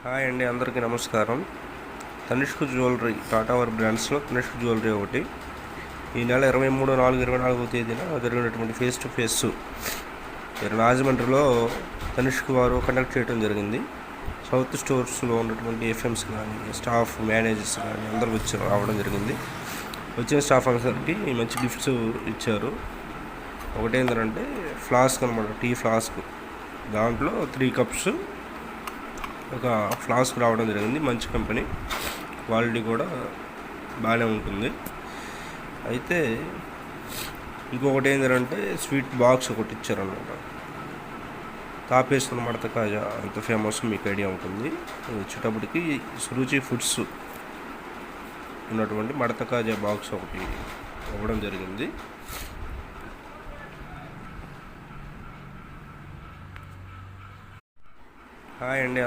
Hi అండి, అందరికీ నమస్కారం. తనిష్క్ జ్యువెలరీ, టాటా వారి బ్రాండ్స్లో తనిష్క్ జ్యువెలరీ ఒకటి. ఈ నెల 23/4/24 తేదీన జరిగినటువంటి ఫేస్ టు ఫేస్ రాజమండ్రిలో తనిష్క్ వారు కండక్ట్ చేయడం జరిగింది. సౌత్ స్టోర్స్లో ఉన్నటువంటి ఎఫ్ఎంస్ కానీ, స్టాఫ్, మేనేజర్స్ కానీ అందరూ రావడం జరిగింది. వచ్చిన స్టాఫ్ అందరికి మంచి గిఫ్ట్స్ ఇచ్చారు. ఒకటేంటంటే ఫ్లాస్క్ అనమాట, టీ ఫ్లాస్క్. దాంట్లో 3 కప్స్ ఒక ఫ్లాస్క్ రావడం జరిగింది. మంచి కంపెనీ, క్వాలిటీ కూడా బాగానే ఉంటుంది. అయితే ఇంకొకటి ఏంటంటే స్వీట్ బాక్స్ ఒకటి ఇచ్చారనమాట. తాపేస్తున్న మడత కాజా అంత ఫేమస్, మీకు ఐడియా ఉంటుంది. వచ్చేటప్పటికి సురుచి ఫుడ్స్ ఉన్నటువంటి మడత కాజా బాక్స్ ఒకటి ఇవ్వడం జరిగింది. హాయ్ అండి.